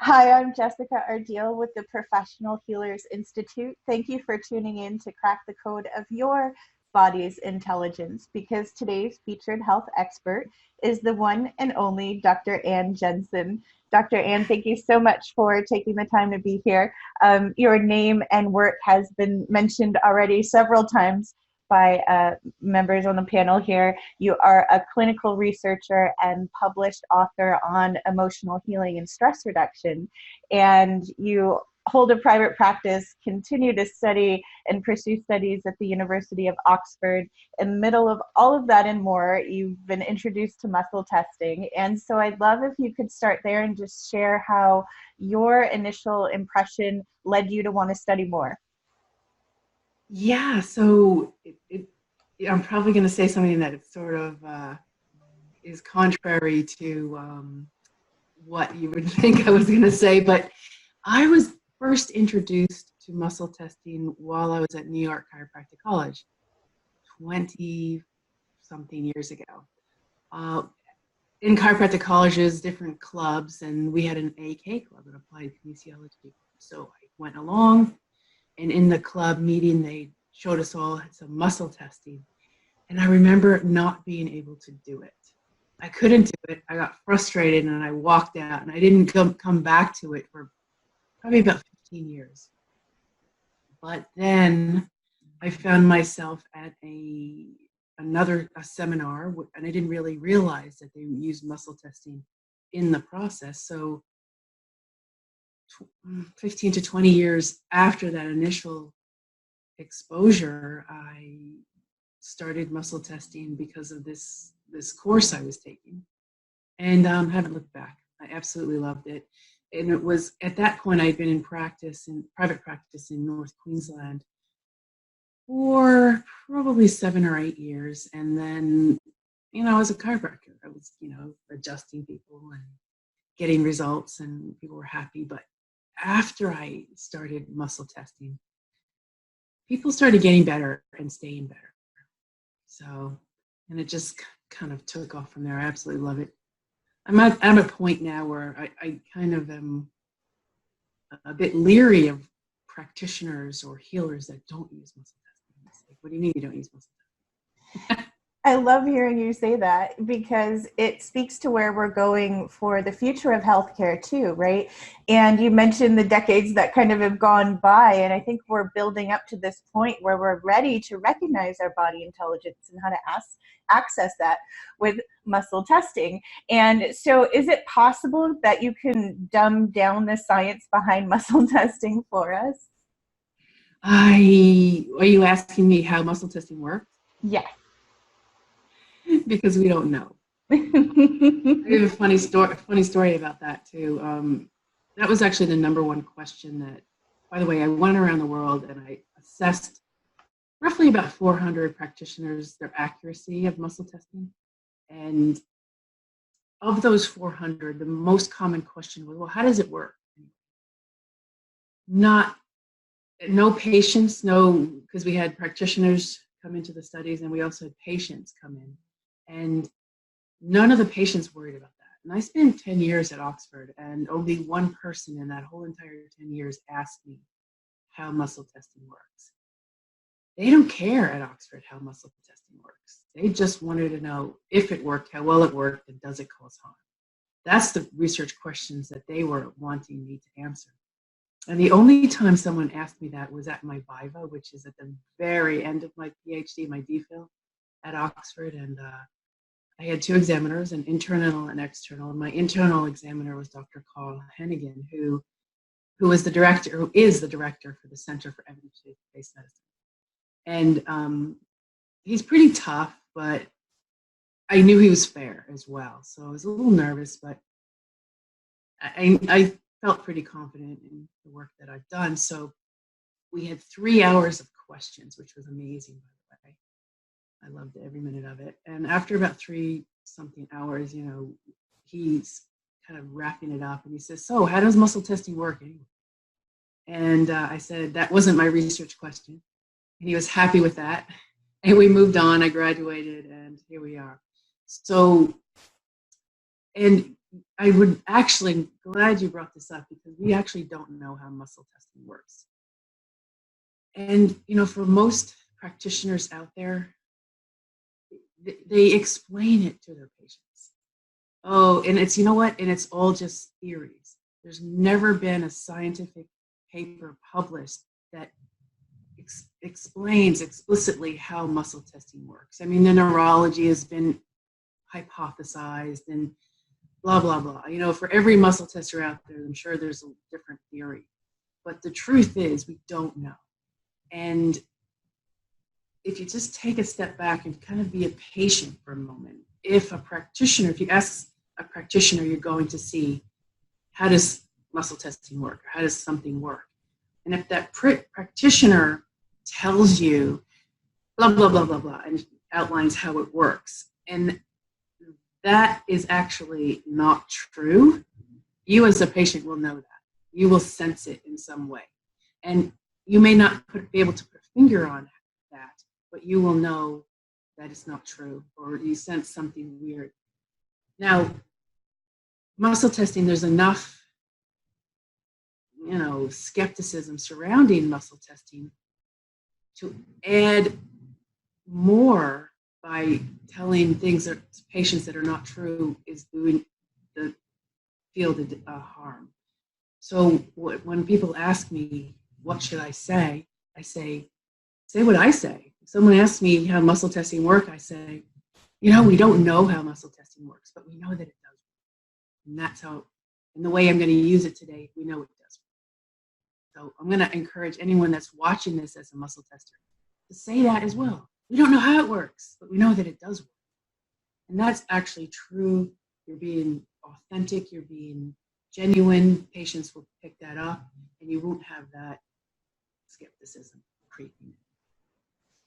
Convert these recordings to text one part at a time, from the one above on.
Hi, I'm Jessica Ardeal with the Professional Healers Institute. Thank you for tuning in to crack the code of your body's intelligence because today's featured health expert is the one and only Dr. Ann Jensen. Dr. Ann, thank you so much for taking the time to be here. Your name and work has been mentioned already several times by members on the panel here. You are a clinical researcher and published author on emotional healing and stress reduction. And you hold a private practice, continue to study and pursue studies at the University of Oxford. In the middle of all of that and more, you've been introduced to muscle testing. And so I'd love if you could start there and just share how your initial impression led you to want to study more. Yeah, so I'm probably going to say something that it's sort of is contrary to what you would think I was going to say, but I was first introduced to muscle testing while I was at New York Chiropractic College 20 something years ago. Uh, in chiropractic colleges, different clubs, and we had an AK club, an applied kinesiology. So I went along, and in the club meeting, they showed us all some muscle testing. And I remember not being able to do it. I couldn't do it. I got frustrated and I walked out, and I didn't come back to it for probably about 15 years. But then I found myself at another seminar, and I didn't really realize that they used muscle testing in the process. So 15 to 20 years after that initial exposure, I started muscle testing because of this course I was taking, and haven't looked back. I absolutely loved it. And it was at that point I'd been in private practice in North Queensland for probably 7 or 8 years. And then, as a chiropractor, I was, adjusting people and getting results, and people were happy. But after I started muscle testing, people started getting better and staying better. So, and it just kind of took off from there. I absolutely love it. I'm at a point now where I kind of am a bit leery of practitioners or healers that don't use muscle testing. It's like, what do you mean you don't use muscle testing? I love hearing you say that because it speaks to where we're going for the future of healthcare too, right? And you mentioned the decades that kind of have gone by, and I think we're building up to this point where we're ready to recognize our body intelligence and how to access that with muscle testing. And so is it possible that you can dumb down the science behind muscle testing for us? Are you asking me how muscle testing works? Yes. Because we don't know. I have a funny story about that too. That was actually the number one question that, by the way, I went around the world and I assessed roughly about 400 practitioners, their accuracy of muscle testing. And of those 400, the most common question was, well, how does it work? No patients, because we had practitioners come into the studies and we also had patients come in. And none of the patients worried about that. And I spent 10 years at Oxford, and only one person in that whole entire 10 years asked me how muscle testing works. They don't care at Oxford how muscle testing works. They just wanted to know if it worked, how well it worked, and does it cause harm. That's the research questions that they were wanting me to answer. And the only time someone asked me that was at my Viva, which is at the very end of my PhD, my DPhil at Oxford. And I had two examiners, an internal and external. And my internal examiner was Dr. Carl Hennigan, who is the director for the Center for Evidence-Based Medicine. And he's pretty tough, but I knew he was fair as well. So I was a little nervous, but I felt pretty confident in the work that I've done. So we had 3 hours of questions, which was amazing, by the way. I loved every minute of it. And after about 3-something hours, he's kind of wrapping it up, and he says, "So, how does muscle testing work anyway?" And I said, that wasn't my research question. And he was happy with that. And we moved on. I graduated, and here we are. So, and I would actually, glad you brought this up, because we actually don't know how muscle testing works. And, for most practitioners out there, they explain it to their patients. Oh, and it's, and it's all just theories. There's never been a scientific paper published that explains explicitly how muscle testing works. I mean, the neurology has been hypothesized and blah, blah, blah. For every muscle tester out there, I'm sure there's a different theory. But the truth is, we don't know. And if you just take a step back and kind of be a patient for a moment, if you ask a practitioner, you're going to see, how does muscle testing work? How does something work? And if that practitioner tells you blah, blah, blah, blah, blah, and outlines how it works, and that is actually not true, you as a patient will know that. You will sense it in some way. And you may not be able to put a finger on that, but you will know that it's not true, or you sense something weird. Now, muscle testing, there's enough, skepticism surrounding muscle testing to add more by telling things to patients that are not true is doing the field harm. So when people ask me, what should I say say what I say. If someone asks me how muscle testing works, I say, we don't know how muscle testing works, but we know that it does. And that's how, and the way I'm going to use it today, we know it does. So I'm going to encourage anyone that's watching this as a muscle tester to say that as well. We don't know how it works, but we know that it does work. And that's actually true. You're being authentic, you're being genuine. Patients will pick that up, and you won't have that skepticism creeping.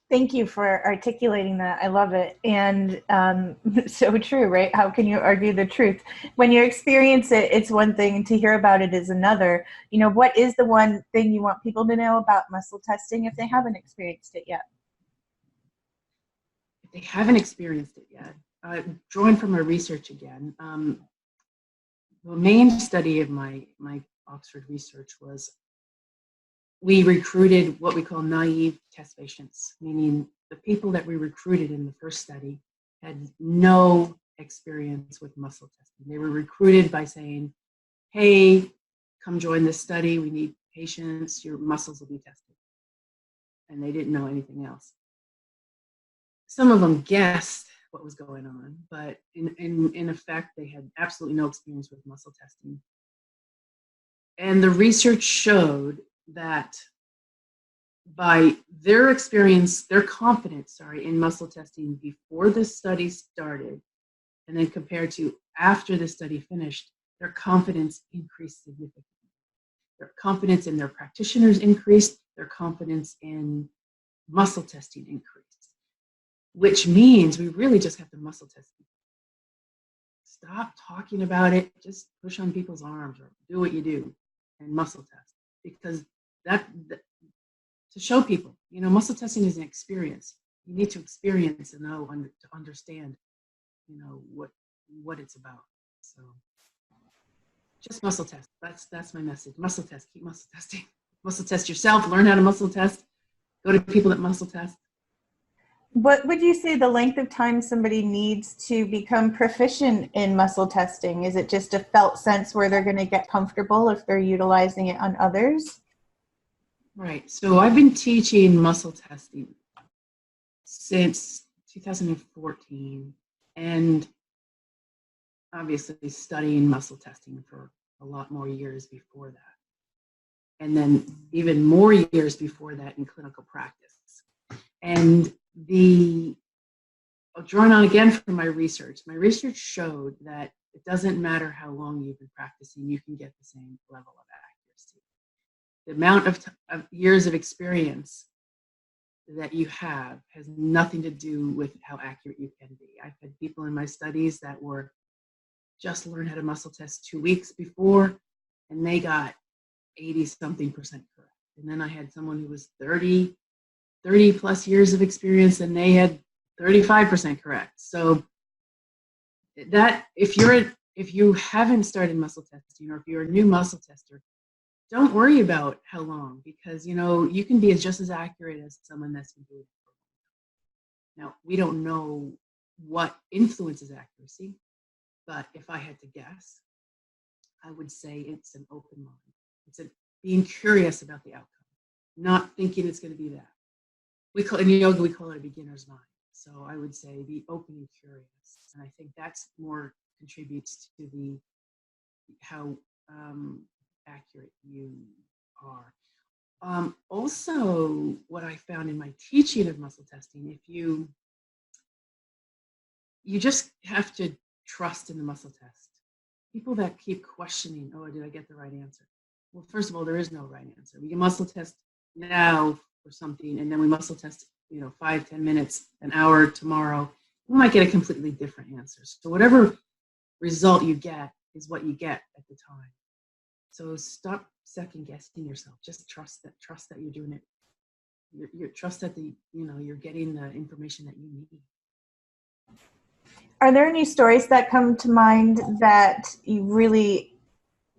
Thank you for articulating that. I love it. And so true, right? How can you argue the truth? When you experience it, it's one thing, and to hear about it is another. What is the one thing you want people to know about muscle testing if they haven't experienced it yet? If they haven't experienced it yet, drawing from my research again, the main study of my Oxford research was, we recruited what we call naive test patients, meaning the people that we recruited in the first study had no experience with muscle testing. They were recruited by saying, hey, come join this study. We need patients. Your muscles will be tested. And they didn't know anything else. Some of them guessed what was going on, but in effect, they had absolutely no experience with muscle testing. And the research showed that by their experience, their confidence, in muscle testing before the study started, and then compared to after the study finished, their confidence increased significantly. Their confidence in their practitioners increased, their confidence in muscle testing increased, which means we really just have to muscle test people. Stop talking about it, just push on people's arms or do what you do and muscle test, because that to show people, muscle testing is an experience. You need to experience and know to understand, what it's about. So just muscle test. That's my message. Muscle test. Keep muscle testing. Muscle test yourself. Learn how to muscle test. Go to people that muscle test. What would you say the length of time somebody needs to become proficient in muscle testing? Is it just a felt sense where they're going to get comfortable if they're utilizing it on others? Right. So I've been teaching muscle testing since 2014, and obviously studying muscle testing for a lot more years before that. And then even more years before that in clinical practice. And drawing on again from my research showed that it doesn't matter how long you've been practicing, you can get the same level of accuracy. The amount of years of experience that you have has nothing to do with how accurate you can be. I've had people in my studies that were just learned how to muscle test 2 weeks before, and they got 80-something% correct. And then I had someone who was 30 plus years of experience, and they had 35% correct. So that if you're if you haven't started muscle testing, or if you're a new muscle tester, don't worry about how long, because you can be just as accurate as someone that's been doing it for a while. Now, we don't know what influences accuracy, but if I had to guess, I would say it's an open mind. It's being curious about the outcome, not thinking it's going to be that. In yoga, we call it a beginner's mind. So I would say be open and curious. And I think that's more contributes to how accurate you are. Also, what I found in my teaching of muscle testing, if you just have to trust in the muscle test. People that keep questioning, oh, did I get the right answer? Well, first of all, there is no right answer. We can muscle test now for something, and then we muscle test, 5-10 minutes, an hour tomorrow. We might get a completely different answer. So whatever result you get is what you get at the time. So stop second guessing yourself. Just trust that you're doing it. You trust that you're getting the information that you need. Are there any stories that come to mind that you really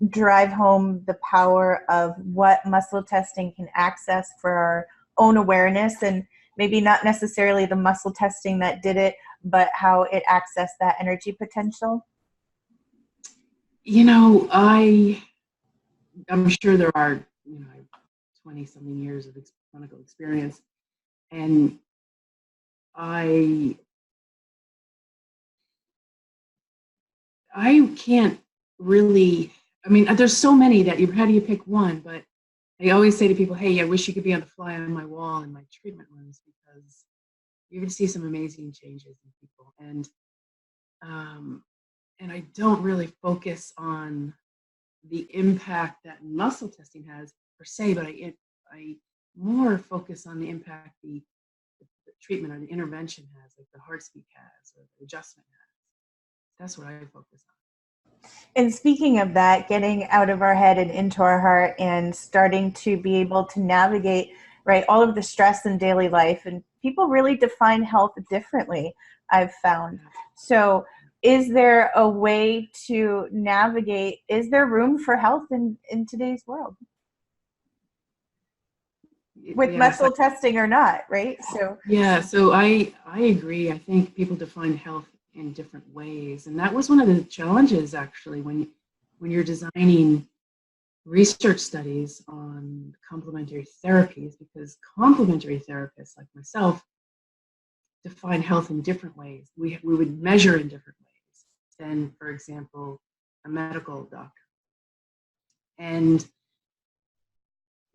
drive home the power of what muscle testing can access for our own awareness, and maybe not necessarily the muscle testing that did it, but how it accessed that energy potential? I'm sure there are, 20-something years of clinical experience, and I can't really, there's so many that how do you pick one? But I always say to people, hey, I wish you could be on the fly on my wall in my treatment rooms, because you can see some amazing changes in people. And I don't really focus on the impact that muscle testing has per se, but I more focus on the impact the treatment or the intervention has, like the heart speak has or the adjustment has. That's what I focus on. And speaking of that, getting out of our head and into our heart and starting to be able to navigate, right, all of the stress in daily life. And people really define health differently, I've found. So is there a way to navigate, is there room for health in today's world? With muscle testing or not, right? So I agree. I think people define health in different ways, and that was one of the challenges actually when you're designing research studies on complementary therapies, because complementary therapists like myself define health in different ways. We would measure in different ways than, for example, a medical doctor, and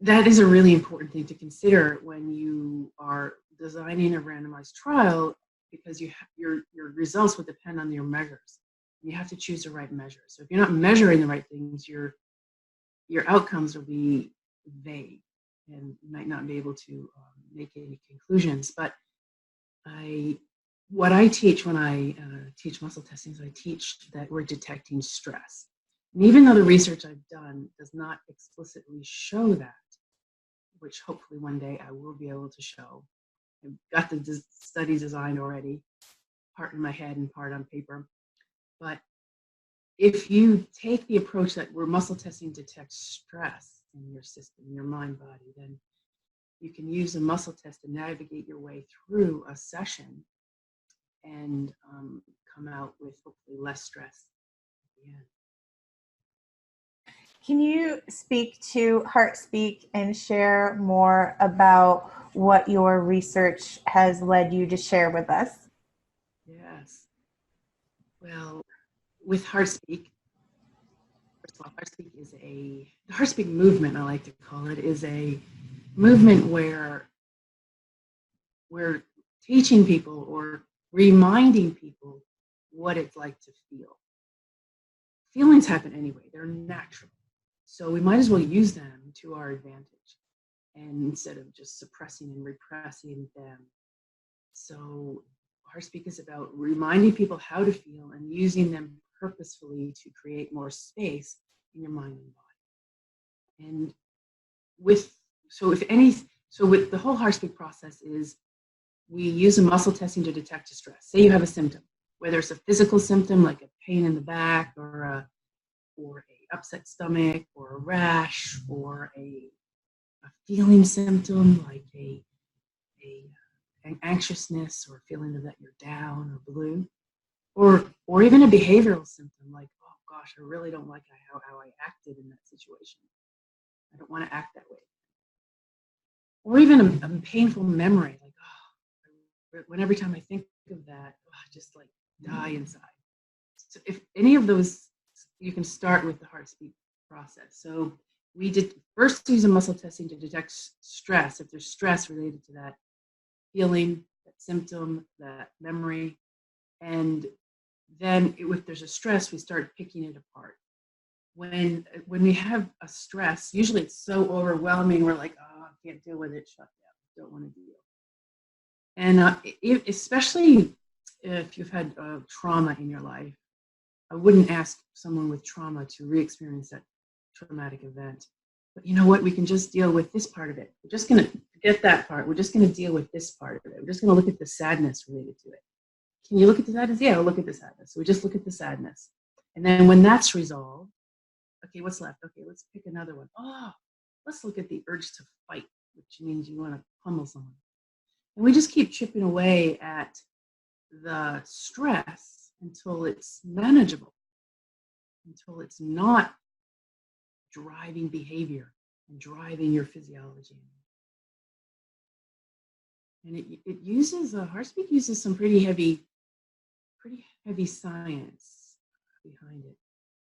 that is a really important thing to consider when you are designing a randomized trial, because your results will depend on your measures. You have to choose the right measures. So if you're not measuring the right things, your outcomes will be vague, and you might not be able to make any conclusions. But what I teach when I teach muscle testing is I teach that we're detecting stress. And even though the research I've done does not explicitly show that, which hopefully one day I will be able to show. I've got the study designed already, part in my head and part on paper. But if you take the approach that where muscle testing detects stress in your system, your mind, body, then you can use a muscle test to navigate your way through a session and come out with hopefully less stress at the end. Can you speak to HeartSpeak and share more about what your research has led you to share with us? Yes. Well, with HeartSpeak, first of all, the HeartSpeak movement, I like to call it, is a movement where we're teaching people or reminding people what it's like to feel. Feelings happen anyway, they're natural. So we might as well use them to our advantage, and instead of just suppressing and repressing them. So HeartSpeak is about reminding people how to feel and using them purposefully to create more space in your mind and body. And with the whole HeartSpeak process is we use a muscle testing to detect a stress. Say you have a symptom, whether it's a physical symptom like a pain in the back, or a upset stomach, or a rash, or a feeling symptom like an anxiousness, or feeling that you're down or blue, or even a behavioral symptom like, oh gosh, I really don't like how I acted in that situation. I don't want to act that way. Or even a painful memory, like, oh, when every time I think of that, oh, I just like die inside. So if any of those, you can start with the heart speed process. So we did first use a muscle testing to detect stress, if there's stress related to that feeling, that symptom, that memory. And then if there's a stress, we start picking it apart. When we have a stress, usually it's so overwhelming, we're like, oh, I can't deal with it, shut down, don't want to deal. And especially if you've had trauma in your life, I wouldn't ask someone with trauma to re-experience that traumatic event. But you know what? We can just deal with this part of it. We're just going to forget that part. We're just going to deal with this part of it. We're just going to look at the sadness related to it. Can you look at the sadness? Yeah, we'll look at the sadness. So we just look at the sadness. And then when that's resolved, okay, what's left? Okay, let's pick another one. Oh, let's look at the urge to fight, which means you want to pummel someone. And we just keep chipping away at the stress until it's manageable, until it's not driving behavior and driving your physiology. And it uses, HeartSpeak uses some pretty heavy science behind it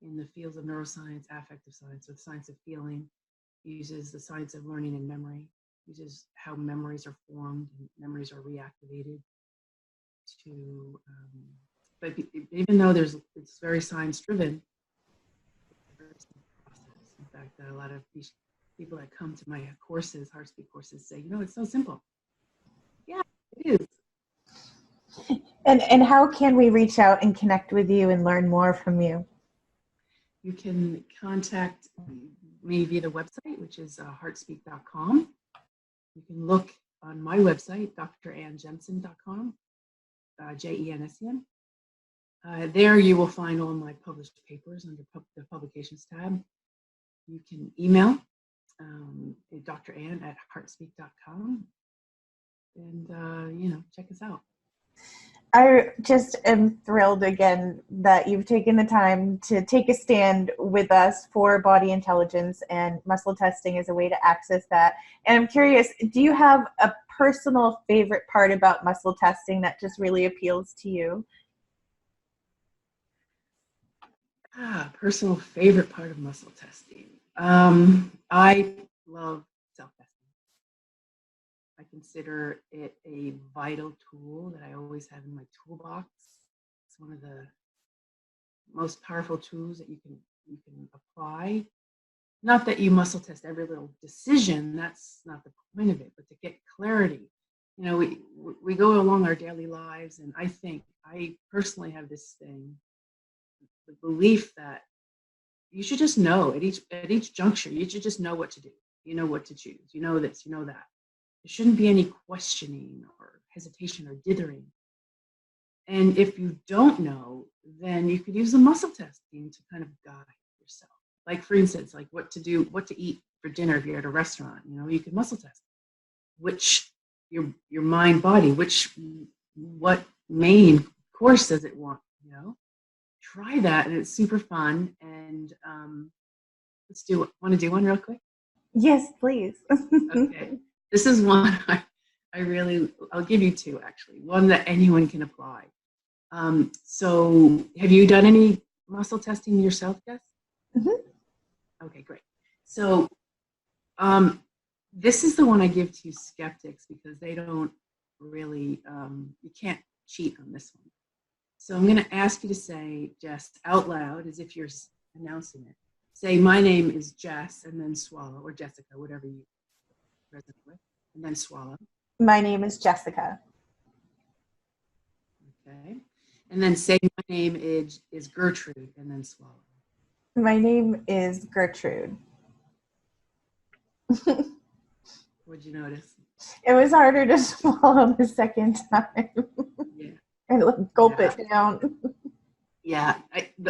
in the fields of neuroscience, affective science, or the science of feeling. It uses the science of learning and memory, uses how memories are formed and memories are reactivated to, but even though it's very science driven, in fact, a lot of these people that come to my courses, HeartSpeak courses, say, it's so simple. Yeah, it is. And how can we reach out and connect with you and learn more from you? You can contact me via the website, which is heartspeak.com. You can look on my website, drannjensen.com, Jensen. There you will find all my published papers under the publications tab. You can email drann@heartspeak.com, and check us out. I just am thrilled again that you've taken the time to take a stand with us for body intelligence, and muscle testing is a way to access that. And I'm curious, do you have a personal favorite part about muscle testing that just really appeals to you? Personal favorite part of muscle testing. I love self-testing. I consider it a vital tool that I always have in my toolbox. It's one of the most powerful tools that you can apply. Not that you muscle test every little decision, that's not the point of it, but to get clarity. We go along our daily lives, and I personally have this thing, the belief that you should just know at each juncture, you should just know what to do. You know what to choose. You know this, you know that. There shouldn't be any questioning or hesitation or dithering. And if you don't know, then you could use the muscle testing to kind of guide yourself. Like, for instance, like what to eat for dinner if you're at a restaurant. You could muscle test which your mind, body, what main course does it want. Try that, and it's super fun. And want to do one real quick? Yes, please. Okay. This is one I'll give you two, actually. One that anyone can apply. So have you done any muscle testing yourself, Jess? Mm-hmm. Okay, great. So this is the one I give to skeptics because they don't really, you can't cheat on this one. So I'm going to ask you to say, Jess, out loud, as if you're announcing it. Say, my name is Jess, and then swallow, or Jessica, whatever you resonate with, and then swallow. My name is Jessica. Okay. And then say, my name is Gertrude, and then swallow. My name is Gertrude. What'd you notice? It was harder to swallow the second time. Yeah. And gulp it down. Yeah,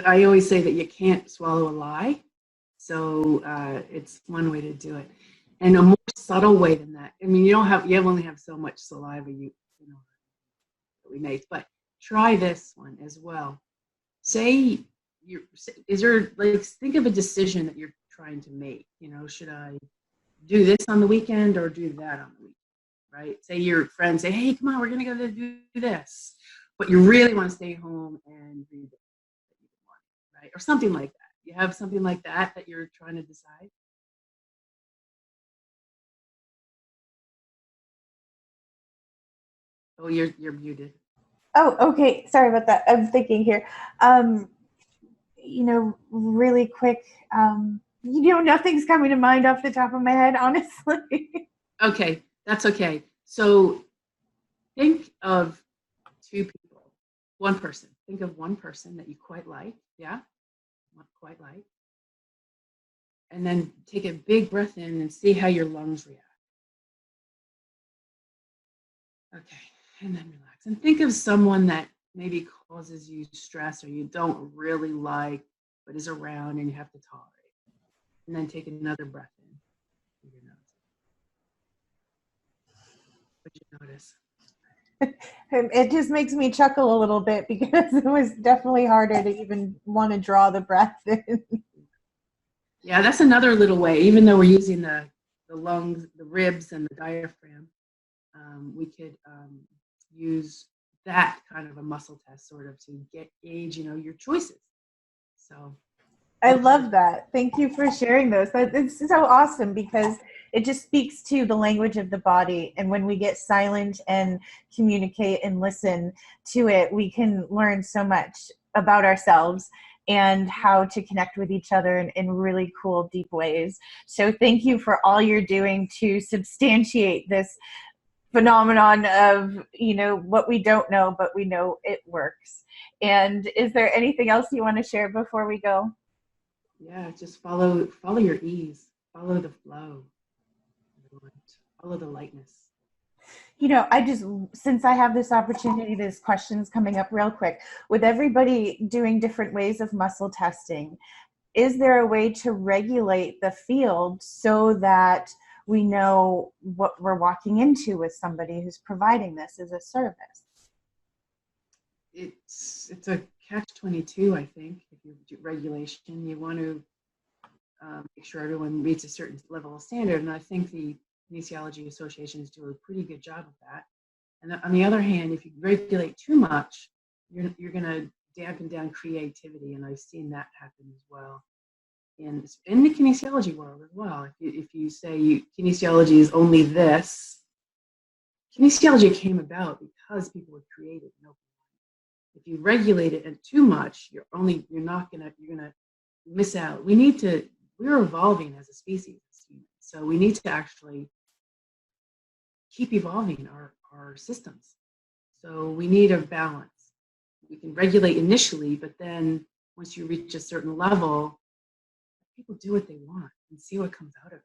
I always say that you can't swallow a lie. So it's one way to do it. And a more subtle way than that. I mean, you only have so much saliva you know that we make, but try this one as well. Say is there, like, think of a decision that you're trying to make. Should I do this on the weekend or do that on the weekend? Right? Say your friends say, "Hey, come on, we're gonna go do this," but you really want to stay home and read it, right? Or something like that. You have something like that you're trying to decide. Oh, you're muted. Oh, okay. Sorry about that. I'm thinking here. Um, really quick. Nothing's coming to mind off the top of my head, honestly. Okay, that's okay. So think of two people, one person. Think of one person that you quite like. Yeah, quite like. And then take a big breath in and see how your lungs react. Okay, and then relax. And think of someone that maybe causes you stress or you don't really like, but is around and you have to tolerate. And then take another breath in through your nose. What did you notice? It just makes me chuckle a little bit because it was definitely harder to even want to draw the breath in. Yeah, that's another little way. Even though we're using the lungs, the ribs, and the diaphragm, we could use that kind of a muscle test, sort of, to gauge, your choices. So, I love that. Thank you for sharing those. It's so awesome because it just speaks to the language of the body. And when we get silent and communicate and listen to it, we can learn so much about ourselves and how to connect with each other in really cool, deep ways. So thank you for all you're doing to substantiate this phenomenon of, what we don't know, but we know it works. And is there anything else you want to share before we go? yeah, just follow your ease, follow the flow, follow the lightness. Since I have this opportunity, there's questions coming up real quick. With everybody doing different ways of muscle testing, is there a way to regulate the field so that we know what we're walking into with somebody who's providing this as a service? It's a catch-22, I think. If you do regulation, you want to make sure everyone meets a certain level of standard, and I think the kinesiology associations do a pretty good job of that. And on the other hand, if you regulate too much, you're going to dampen down creativity, and I've seen that happen as well in the kinesiology world as well. If you say kinesiology is only this, kinesiology came about because people were creative. If you regulate it and too much, you're gonna miss out. We're evolving as a species, so we need to actually keep evolving our systems. So we need a balance. We can regulate initially, but then once you reach a certain level, people do what they want and see what comes out of it.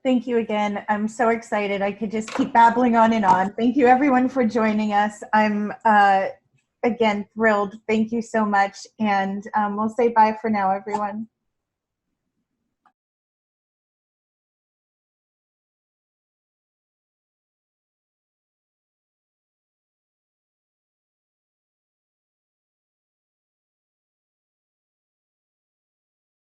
Thank you again. I'm so excited. I could just keep babbling on and on. Thank you, everyone, for joining us. I'm, again, thrilled. Thank you so much. And we'll say bye for now, everyone.